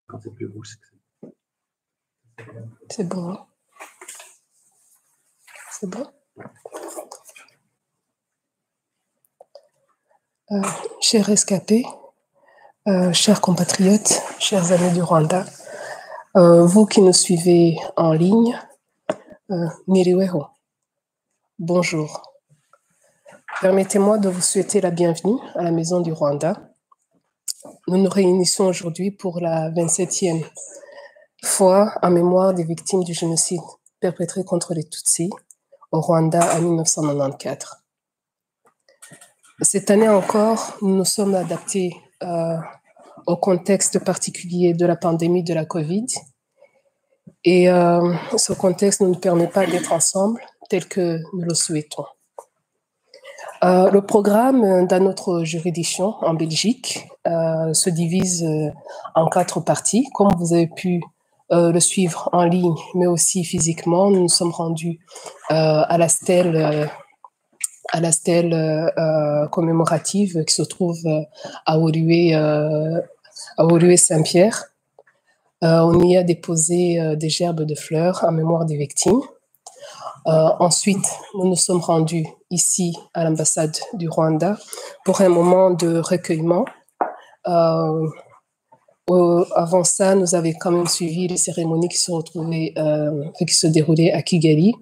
Quand c'est plus rouge, c'est bon. C'est bon. Chers rescapés, chers compatriotes, chers amis du Rwanda, vous qui nous suivez en ligne, Niriweho, bonjour. Permettez-moi de vous souhaiter la bienvenue à la Maison du Rwanda. Nous nous réunissons aujourd'hui pour la 27e fois en mémoire des victimes du génocide perpétré contre les Tutsis au Rwanda en 1994. Cette année encore, nous nous sommes adaptés au contexte particulier de la pandémie de la COVID. Et ce contexte ne nous permet pas d'être ensemble tel que nous le souhaitons. Le programme dans notre juridiction en Belgique se divise en 4 parties. Comme vous avez pu le suivre en ligne, mais aussi physiquement, nous nous sommes rendus à la stèle commémorative qui se trouve à Orué Saint-Pierre. On y a déposé des gerbes de fleurs en mémoire des victimes. Ensuite, nous nous sommes rendus ici à l'ambassade du Rwanda pour un moment de recueillement. Avant ça, nous avions quand même suivi les cérémonies qui se déroulaient à Kigali,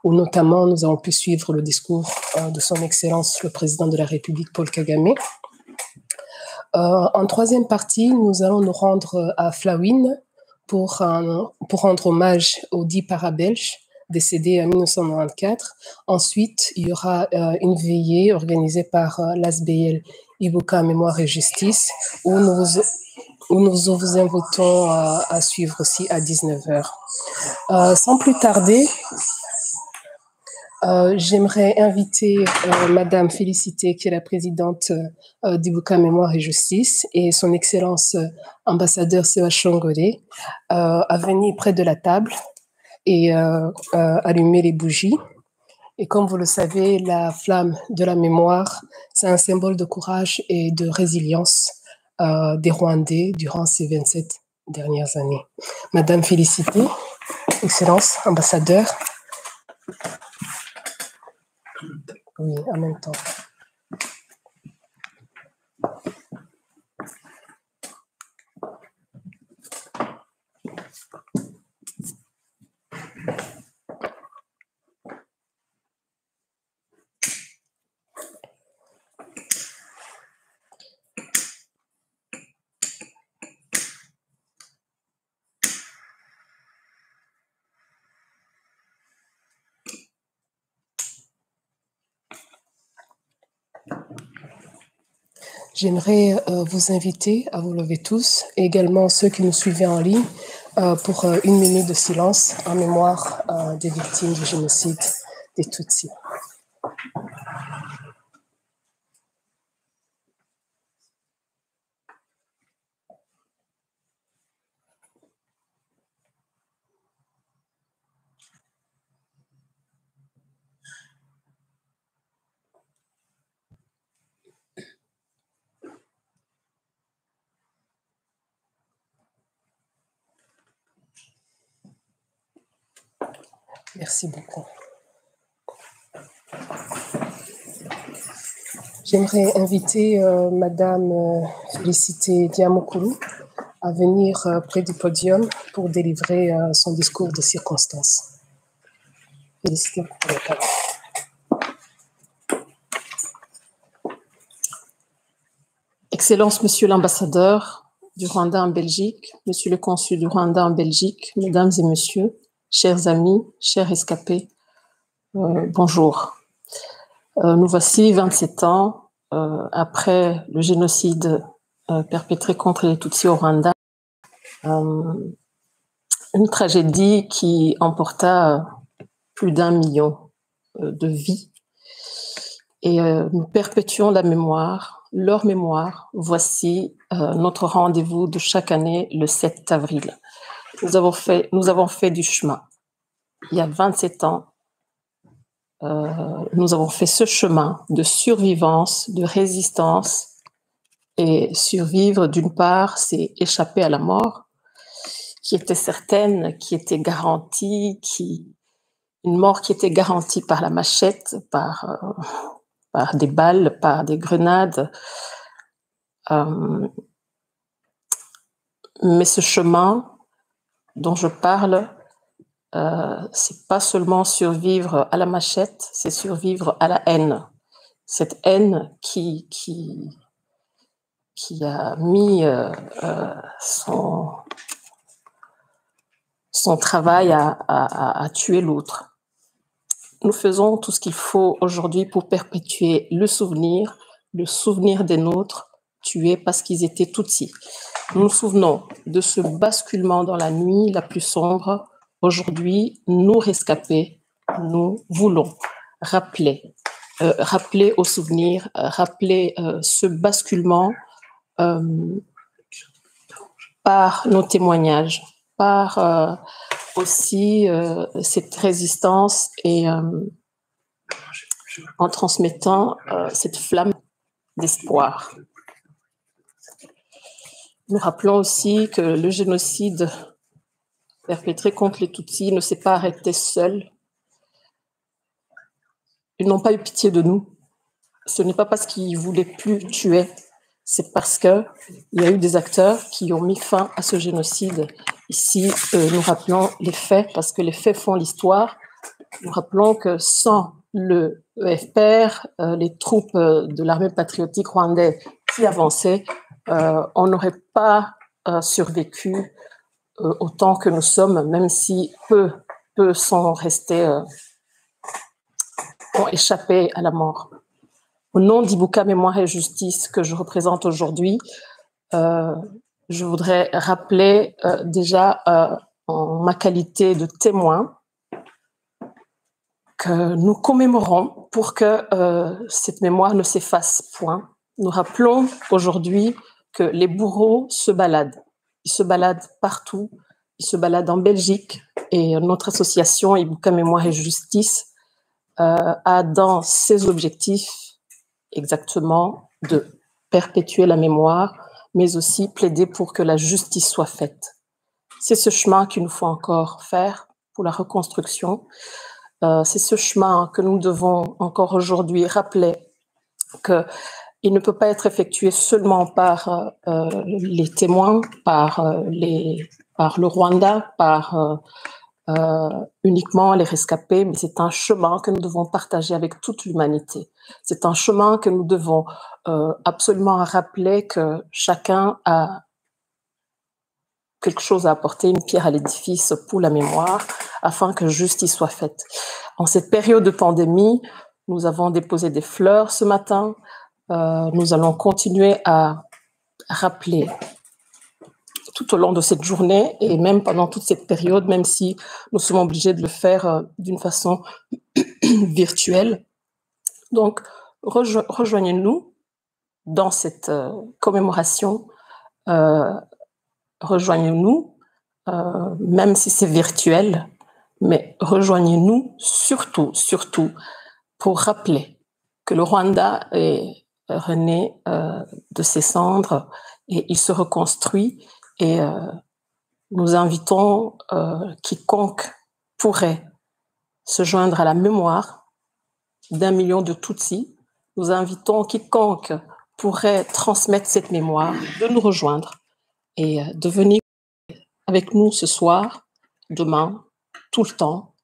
où notamment nous avons pu suivre le discours de son Excellence le Président de la République, Paul Kagame. En 3e partie, nous allons nous rendre à Flawin pour rendre hommage aux 10 para-belges décédés en 1994. Ensuite, il y aura une veillée organisée par l'ASBL Ibuka Mémoire et Justice, où nous vous invitons à suivre aussi à 19h. Sans plus tarder, j'aimerais inviter Madame Félicité, qui est la présidente d'Ibuka Mémoire et Justice, et son Excellence ambassadeur Sewa Shongore, à venir près de la table et allumer les bougies. Et comme vous le savez, la flamme de la mémoire, c'est un symbole de courage et de résilience des Rwandais durant ces 27 dernières années. Madame Félicité, Excellence, ambassadeur. Oui, en même temps. J'aimerais vous inviter à vous lever tous, et également ceux qui nous suivaient en ligne, pour 1 minute de silence en mémoire des victimes du génocide des Tutsis. Merci beaucoup. J'aimerais inviter Madame Félicité Diamokulu à venir près du podium pour délivrer son discours de circonstance. Félicité pour la parole. Excellence, Monsieur l'ambassadeur du Rwanda en Belgique, Monsieur le consul du Rwanda en Belgique, Mesdames et Messieurs, chers amis, chers rescapés, bonjour. Nous voici 27 ans après le génocide perpétré contre les Tutsis au Rwanda, une tragédie qui emporta plus d'1 million de vies. Et nous perpétuons la mémoire, leur mémoire. Voici notre rendez-vous de chaque année, le 7 avril. Nous avons fait du chemin. Il y a 27 ans, nous avons fait ce chemin de survivance, de résistance. Et survivre, d'une part, c'est échapper à la mort, qui était certaine, qui était garantie, une mort qui était garantie par la machette, par des balles, par des grenades. Mais ce chemin dont je parle, c'est pas seulement survivre à la machette, c'est survivre à la haine. Cette haine qui a mis son travail à tuer l'autre. Nous faisons tout ce qu'il faut aujourd'hui pour perpétuer le souvenir des nôtres tués parce qu'ils étaient Tutsis. Nous nous souvenons de ce basculement dans la nuit la plus sombre. Aujourd'hui, nous rescapés, nous voulons rappeler au souvenir, rappeler ce basculement par nos témoignages, par aussi cette résistance et en transmettant cette flamme d'espoir. Nous rappelons aussi que le génocide perpétré contre les Tutsis ne s'est pas arrêté seul. Ils n'ont pas eu pitié de nous. Ce n'est pas parce qu'ils ne voulaient plus tuer, c'est parce qu'il y a eu des acteurs qui ont mis fin à ce génocide. Ici, nous rappelons les faits, parce que les faits font l'histoire. Nous rappelons que sans le FPR, les troupes de l'armée patriotique rwandaise qui avançaient, on n'aurait pas survécu autant que nous sommes, même si peu sont restés, ont échappé à la mort. Au nom d'Ibuka Mémoire et Justice que je représente aujourd'hui, je voudrais rappeler déjà en ma qualité de témoin que nous commémorons pour que cette mémoire ne s'efface point. Nous rappelons aujourd'hui que les bourreaux se baladent. Ils se baladent partout. Ils se baladent en Belgique. Et notre association Ibuka Mémoire et Justice a dans ses objectifs exactement de perpétuer la mémoire, mais aussi plaider pour que la justice soit faite. C'est ce chemin qu'il nous faut encore faire pour la reconstruction. C'est ce chemin que nous devons encore aujourd'hui rappeler qu'il ne peut pas être effectué seulement par les témoins, par le Rwanda, par uniquement les rescapés, mais c'est un chemin que nous devons partager avec toute l'humanité. C'est un chemin que nous devons absolument rappeler que chacun a quelque chose à apporter, une pierre à l'édifice pour la mémoire, afin que justice soit faite. En cette période de pandémie, nous avons déposé des fleurs ce matin. Nous allons continuer à rappeler tout au long de cette journée et même pendant toute cette période, même si nous sommes obligés de le faire d'une façon virtuelle. Donc, rejoignez-nous dans cette commémoration. Rejoignez-nous, même si c'est virtuel, mais rejoignez-nous surtout pour rappeler que le Rwanda est rené de ses cendres et il se reconstruit. Et nous invitons quiconque pourrait se joindre à la mémoire d'1 million de Tutsis. Nous invitons quiconque pourrait transmettre cette mémoire de nous rejoindre et de venir avec nous ce soir, demain, tout le temps.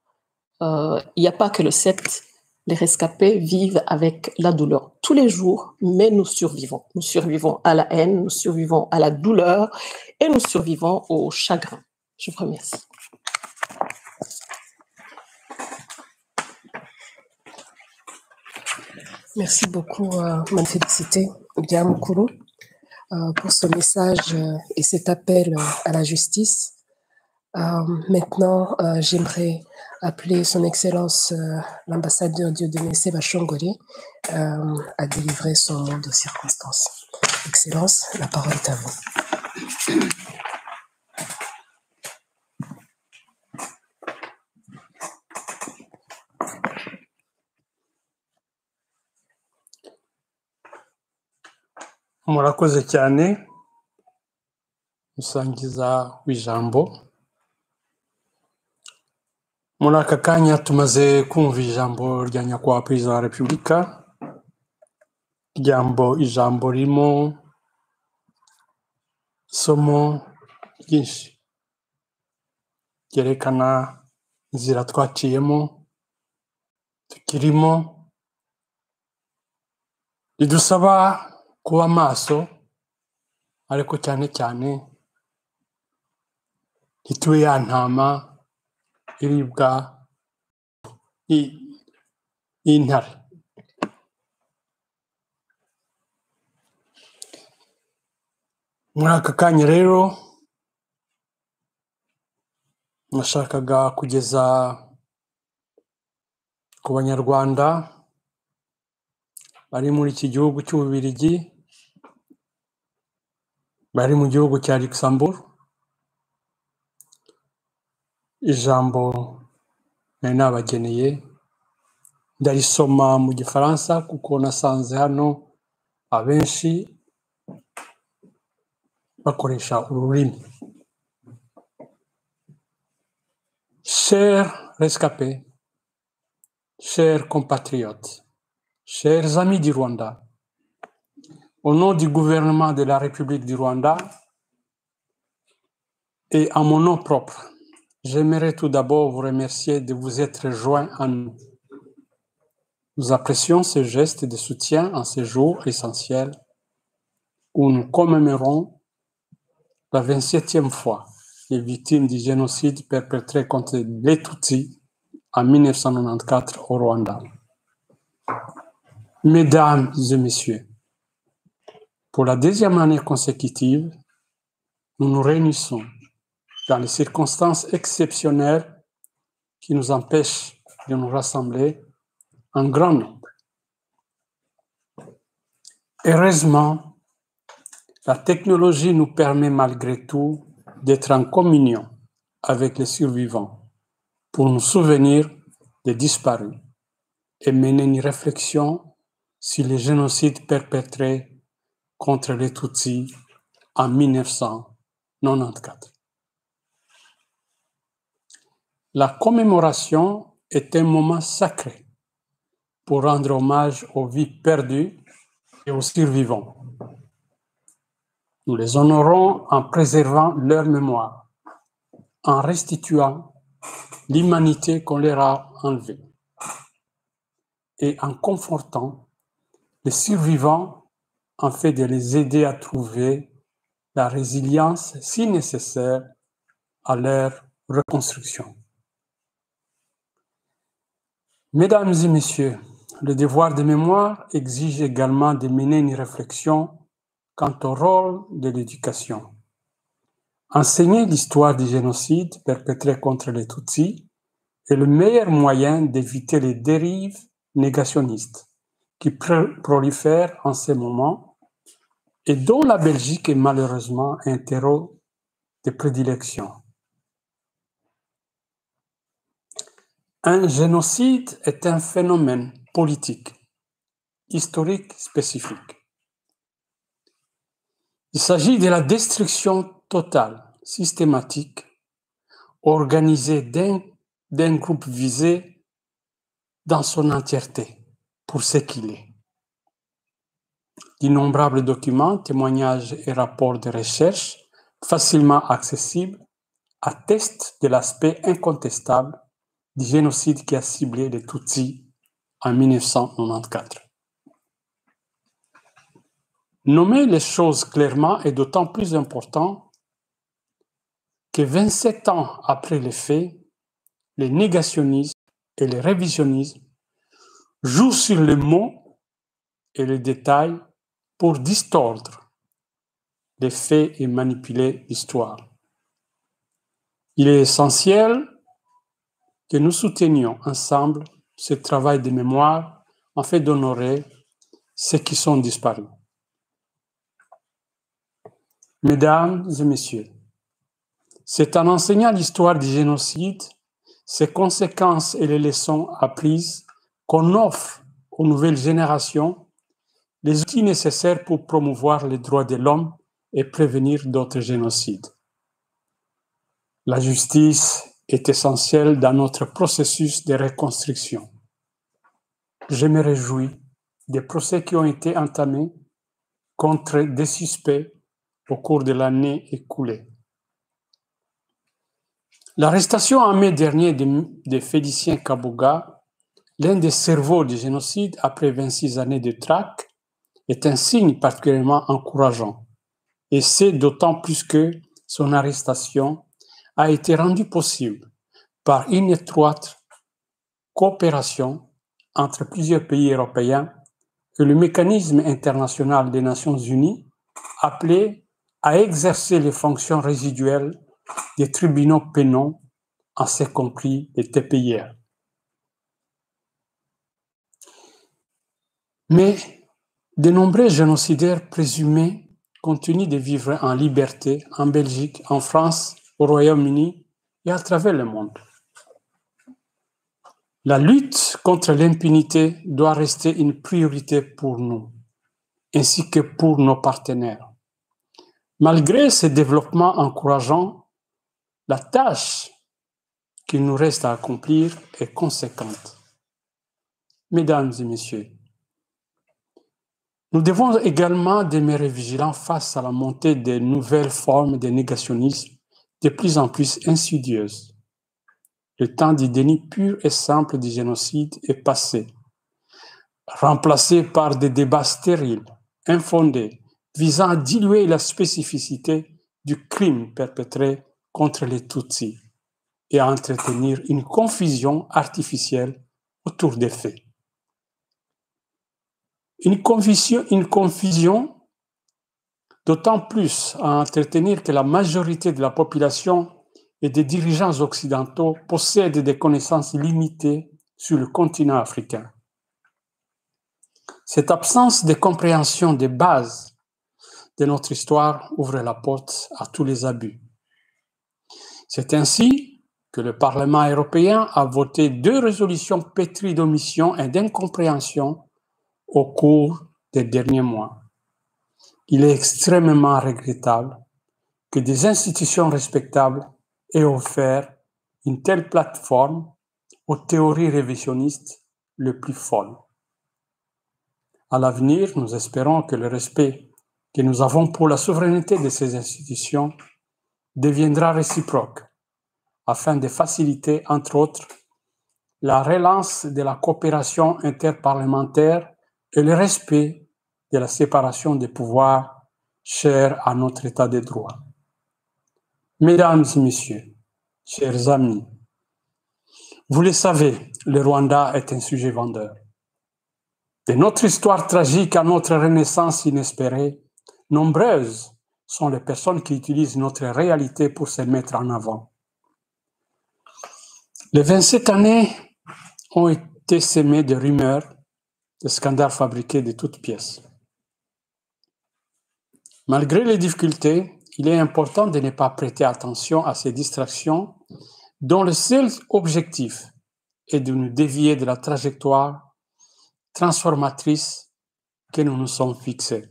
Il n'y a pas que le 7. Les rescapés vivent avec la douleur tous les jours, mais nous survivons. Nous survivons à la haine, nous survivons à la douleur et nous survivons au chagrin. Je vous remercie. Merci beaucoup, Mme Félicité Biamukuru, pour ce message et cet appel à la justice. Maintenant, j'aimerais appeler son Excellence l'ambassadeur Dieudonné Sebashongori à délivrer son mot de circonstance. Excellence, la parole est à vous. Murakoze cyane musangiza w'ijambo Muri aka kanya tumaze kumva ijambo rya nyakubahwa perezida wa repubulika, ijambo ririmo isomo ryinshi ryerekana inzira twaciyemo, tukirimo, ridusaba kuba maso, ariko cyane cyane ntitube ya ntama iribwa y'intare. Muri aka kanya rero nashakaga kugeza ku banyarwanda bari muri iki gihugu cy'Ububiligi, bari mu gihugu cya Luxembourg, ijambo nari nabageneye. Ndarisoma mu gifaransa kuko nasanze hano abenshi bakoresha ururimi. Chers rescapés, chers compatriotes, chers amis du Rwanda, au nom du gouvernement de la République du Rwanda et en mon nom propre, j'aimerais tout d'abord vous remercier de vous être joints à nous. Nous apprécions ce geste de soutien en ce jour essentiel où nous commémorons la 27e fois les victimes du génocide perpétré contre les Tutsis en 1994 au Rwanda. Mesdames et messieurs, pour la deuxième année consécutive, nous nous réunissons dans les circonstances exceptionnelles qui nous empêchent de nous rassembler en grand nombre. Heureusement, la technologie nous permet malgré tout d'être en communion avec les survivants pour nous souvenir des disparus et mener une réflexion sur les génocides perpétrés contre les Tutsis en 1994. La commémoration est un moment sacré pour rendre hommage aux vies perdues et aux survivants. Nous les honorons en préservant leur mémoire, en restituant l'humanité qu'on leur a enlevée et en confortant les survivants en fait de les aider à trouver la résilience si nécessaire à leur reconstruction. Mesdames et messieurs, le devoir de mémoire exige également de mener une réflexion quant au rôle de l'éducation. Enseigner l'histoire du génocide perpétré contre les Tutsis est le meilleur moyen d'éviter les dérives négationnistes qui prolifèrent en ce moment et dont la Belgique est malheureusement un terreau de prédilection. Un génocide est un phénomène politique, historique spécifique. Il s'agit de la destruction totale, systématique, organisée d'un groupe visé dans son entièreté pour ce qu'il est. D'innombrables documents, témoignages et rapports de recherche facilement accessibles attestent de l'aspect incontestable du génocide qui a ciblé les Tutsis en 1994. Nommer les choses clairement est d'autant plus important que 27 ans après les faits, les négationnistes et les révisionnistes jouent sur les mots et les détails pour distordre les faits et manipuler l'histoire. Il est essentiel que nous soutenions ensemble ce travail de mémoire en fait d'honorer ceux qui sont disparus. Mesdames et messieurs, c'est en enseignant l'histoire du génocide, ses conséquences et les leçons apprises qu'on offre aux nouvelles générations les outils nécessaires pour promouvoir les droits de l'homme et prévenir d'autres génocides. La justice est essentielle dans notre processus de reconstruction. Je me réjouis des procès qui ont été entamés contre des suspects au cours de l'année écoulée. L'arrestation en mai dernier de Félicien Kabuga, l'un des cerveaux du génocide après 26 années de traque, est un signe particulièrement encourageant. Et c'est d'autant plus que son arrestation a été rendue possible par une étroite coopération entre plusieurs pays européens et le mécanisme international des Nations Unies appelé à exercer les fonctions résiduelles des tribunaux pénaux, en ce compris les TPIR. Mais de nombreux génocidaires présumés continuent de vivre en liberté en Belgique, en France, au Royaume-Uni et à travers le monde. La lutte contre l'impunité doit rester une priorité pour nous, ainsi que pour nos partenaires. Malgré ces développements encourageants, la tâche qu'il nous reste à accomplir est conséquente. Mesdames et messieurs, nous devons également demeurer vigilants face à la montée de nouvelles formes de négationnisme de plus en plus insidieuses. Le temps du déni pur et simple du génocide est passé, remplacé par des débats stériles, infondés, visant à diluer la spécificité du crime perpétré contre les Tutsis et à entretenir une confusion artificielle autour des faits. Une confusion d'autant plus à entretenir que la majorité de la population et des dirigeants occidentaux possèdent des connaissances limitées sur le continent africain. Cette absence de compréhension des bases de notre histoire ouvre la porte à tous les abus. C'est ainsi que le Parlement européen a voté 2 résolutions pétries d'omissions et d'incompréhension au cours des derniers mois. Il est extrêmement regrettable que des institutions respectables aient offert une telle plateforme aux théories révisionnistes les plus folles. À l'avenir, nous espérons que le respect que nous avons pour la souveraineté de ces institutions deviendra réciproque, afin de faciliter, entre autres, la relance de la coopération interparlementaire et le respect de la séparation des pouvoirs chère à notre État de droit. Mesdames et messieurs, chers amis, vous le savez, le Rwanda est un sujet vendeur. De notre histoire tragique à notre renaissance inespérée, nombreuses sont les personnes qui utilisent notre réalité pour se mettre en avant. Les 27 années ont été semées de rumeurs, de scandales fabriqués de toutes pièces. Malgré les difficultés, il est important de ne pas prêter attention à ces distractions dont le seul objectif est de nous dévier de la trajectoire transformatrice que nous nous sommes fixés.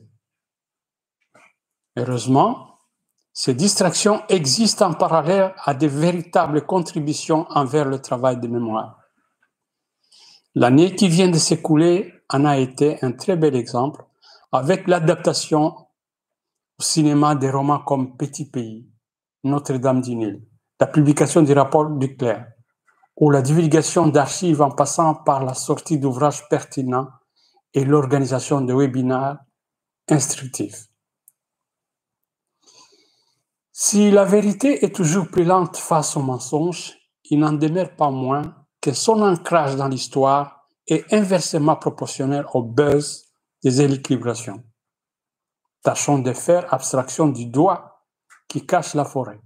Heureusement, ces distractions existent en parallèle à de véritables contributions envers le travail de mémoire. L'année qui vient de s'écouler en a été un très bel exemple avec l'adaptation au cinéma des romans comme Petit Pays, Notre-Dame du Nil, la publication du rapport Duclerc ou la divulgation d'archives en passant par la sortie d'ouvrages pertinents et l'organisation de webinaires instructifs. Si la vérité est toujours plus lente face au mensonge, il n'en demeure pas moins que son ancrage dans l'histoire est inversement proportionnel au buzz des équilibrations. Tâchons de faire abstraction du doigt qui cache la forêt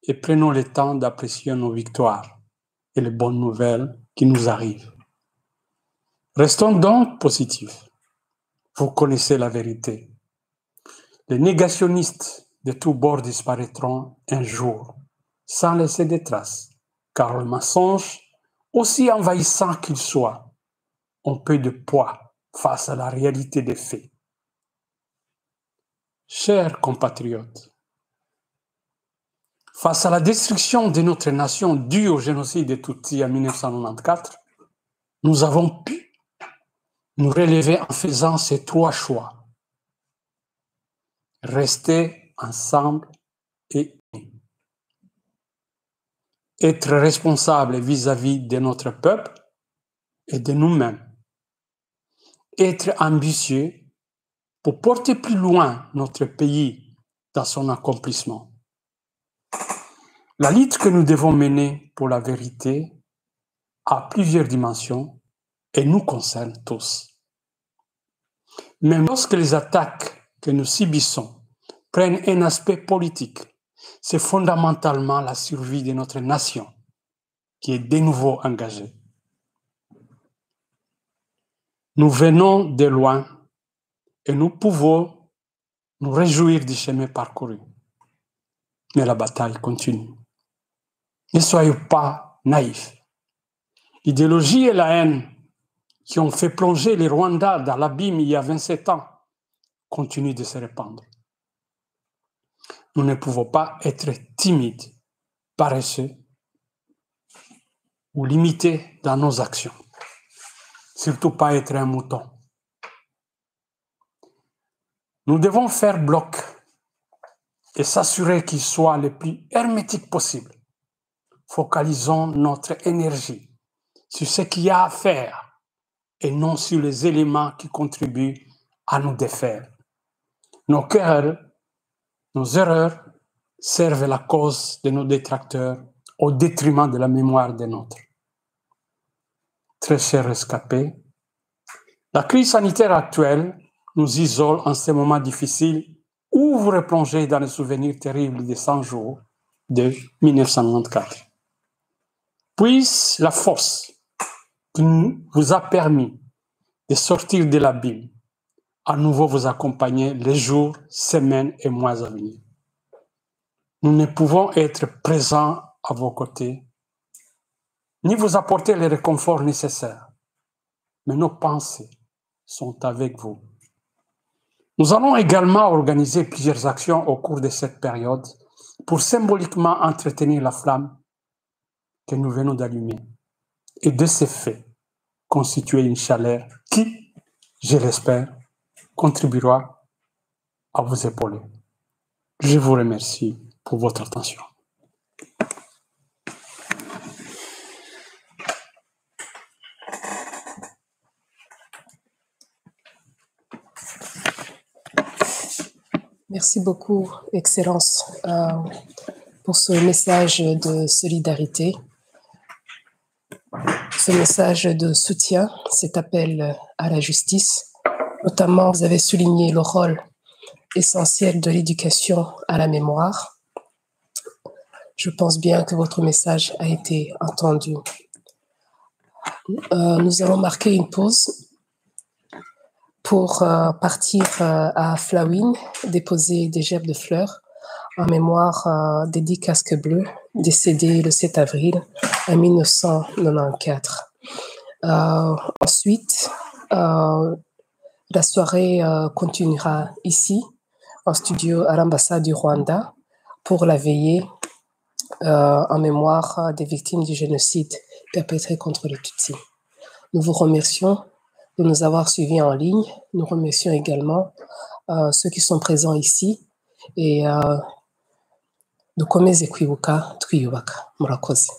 et prenons le temps d'apprécier nos victoires et les bonnes nouvelles qui nous arrivent. Restons donc positifs. Vous connaissez la vérité. Les négationnistes de tous bords disparaîtront un jour, sans laisser de traces, car le mensonge, aussi envahissant qu'il soit, a peu de poids face à la réalité des faits. Chers compatriotes, Face à la destruction de notre nation due au génocide des Tutsis en 1994, nous avons pu nous relever en faisant ces 3 choix. Rester ensemble et unis. Être responsable vis-à-vis de notre peuple et de nous-mêmes. Être ambitieux pour porter plus loin notre pays dans son accomplissement. La lutte que nous devons mener pour la vérité a plusieurs dimensions et nous concerne tous. Même lorsque les attaques que nous subissons prennent un aspect politique, c'est fondamentalement la survie de notre nation qui est de nouveau engagée. Nous venons de loin et nous pouvons nous réjouir du chemin parcouru. Mais la bataille continue. Ne soyez pas naïfs. L'idéologie et la haine qui ont fait plonger les Rwandais dans l'abîme il y a 27 ans continuent de se répandre. Nous ne pouvons pas être timides, paresseux ou limités dans nos actions. Surtout pas être un mouton. Nous devons faire bloc et s'assurer qu'il soit le plus hermétique possible. Focalisons notre énergie sur ce qu'il y a à faire et non sur les éléments qui contribuent à nous défaire. Nos querelles, nos erreurs servent la cause de nos détracteurs au détriment de la mémoire des nôtres. Très chers rescapés, la crise sanitaire actuelle nous isole en ces moments difficiles où vous replongez dans les souvenirs terribles des 100 jours de 1994. Puisse la force qui vous a permis de sortir de l'abîme à nouveau vous accompagner les jours, semaines et mois à venir. Nous ne pouvons être présents à vos côtés, ni vous apporter les réconforts nécessaires, mais nos pensées sont avec vous. Nous allons également organiser plusieurs actions au cours de cette période pour symboliquement entretenir la flamme que nous venons d'allumer et de ces faits constituer une chaleur qui, je l'espère, contribuera à vous épauler. Je vous remercie pour votre attention. Merci beaucoup, Excellence, pour ce message de solidarité, ce message de soutien, cet appel à la justice. Notamment, vous avez souligné le rôle essentiel de l'éducation à la mémoire. Je pense bien que votre message a été entendu. Nous allons marquer une pause pour partir à Flawin, déposer des gerbes de fleurs en mémoire d'Eddie Casque Bleu, décédé le 7 avril 1994. Ensuite, la soirée continuera ici, en studio à l'ambassade du Rwanda, pour la veillée en mémoire des victimes du génocide perpétré contre les Tutsis. Nous vous remercions de nous avoir suivis en ligne. Nous remercions également ceux qui sont présents ici et dukomeze kwibuka twiyubaka. Murakoze.